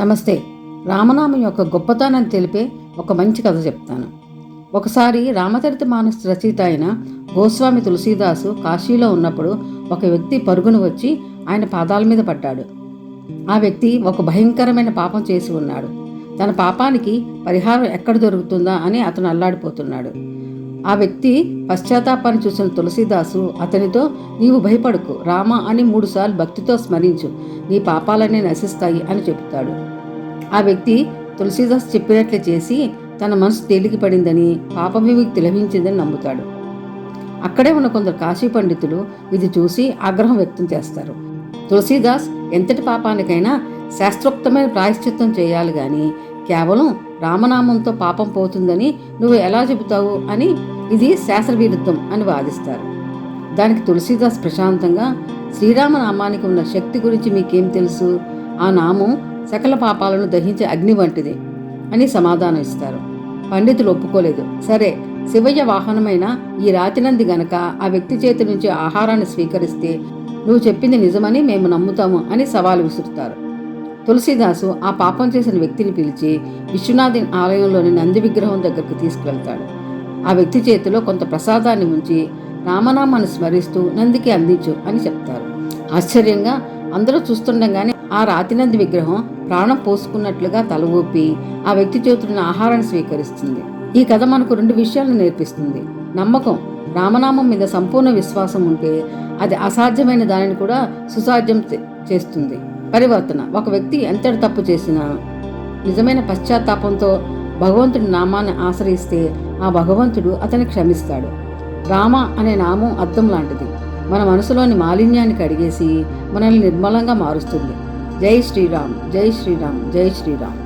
నమస్తే. రామనామం యొక్క గొప్పతనాన్ని తెలిపే ఒక మంచి కథ చెప్తాను. ఒకసారి రామచరితమానస్ రచయిత అయిన గోస్వామి తులసీదాసు కాశీలో ఉన్నప్పుడు ఒక వ్యక్తి పరుగున వచ్చి ఆయన పాదాల మీద పడ్డాడు. ఆ వ్యక్తి ఒక భయంకరమైన పాపం చేసి ఉన్నాడు. తన పాపానికి పరిహారం ఎక్కడ దొరుకుతుందా అని అతను అల్లాడిపోతున్నాడు. ఆ వ్యక్తి పశ్చాత్తాపాన్ని చూసిన తులసీదాసు అతనితో, నీవు భయపడకు, రామ అని 3 సార్లు భక్తితో స్మరించు, నీ పాపాలన్నీ నశిస్తాయి అని చెబుతాడు. ఆ వ్యక్తి తులసీదాస్ చెప్పినట్లే చేసి తన మనసు తేలిక పడిందని, పాప విముక్తి లభించిందని నమ్ముతాడు. అక్కడే ఉన్న కొందరు కాశీ పండితులు ఇది చూసి ఆగ్రహం వ్యక్తం చేస్తారు. తులసీదాస్ ఎంతటి పాపానికైనా శాస్త్రోక్తమైన ప్రాయశ్చిత్తం చేయాలి కానీ కేవలం రామనామంతో పాపం పోతుందని నువ్వు ఎలా చెబుతావు అని, ఇది శాస్త్రవిరుద్ధం అని వాదిస్తారు. దానికి తులసీదాస్ ప్రశాంతంగా, శ్రీరామనామానికి ఉన్న శక్తి గురించి మీకేం తెలుసు, ఆ నామం సకల పాపాలను దహించే అగ్ని వంటిది అని సమాధానం ఇస్తారు. పండితులు ఒప్పుకోలేదు. సరే, శివయ్య వాహనమైన ఈ రాతినంది గనక ఆ వ్యక్తి చేతి నుంచి ఆహారాన్ని స్వీకరిస్తే నువ్వు చెప్పింది నిజమని మేము నమ్ముతాము అని సవాలు విసురుతారు. తులసీదాసు ఆ పాపం చేసిన వ్యక్తిని పిలిచి విశ్వనాథి ఆలయంలోని నంది విగ్రహం దగ్గరకు తీసుకువెళ్తాడు. ఆ వ్యక్తి చేతిలో కొంత ప్రసాదాన్ని ఉంచి రామనామాన్ని స్మరిస్తూ నందికి అందించు అని చెప్తారు. ఆశ్చర్యంగా అందరూ చూస్తుండగానే ఆ రాతినంది విగ్రహం ప్రాణం పోసుకున్నట్లుగా తల ఊపి ఆ వ్యక్తి చేతున్న ఆహారాన్ని స్వీకరిస్తుంది. ఈ కథ మనకు 2 విషయాలను నేర్పిస్తుంది. నమ్మకం, రామనామం మీద సంపూర్ణ విశ్వాసం ఉంటే అది అసాధ్యమైన దానిని కూడా సుసాధ్యం చేస్తుంది. పరివర్తన, ఒక వ్యక్తి ఎంతటి తప్పు చేసినా నిజమైన పశ్చాత్తాపంతో భగవంతుడి నామాన్ని ఆశ్రయిస్తే ఆ భగవంతుడు అతన్ని క్షమిస్తాడు. రామ అనే నామం అద్దం లాంటిది. మన మనసులోని మాలిన్యాన్ని కడిగేసి మనల్ని నిర్మలంగా మారుస్తుంది. జై శ్రీరామ్, జై శ్రీరామ్, జై శ్రీరామ్.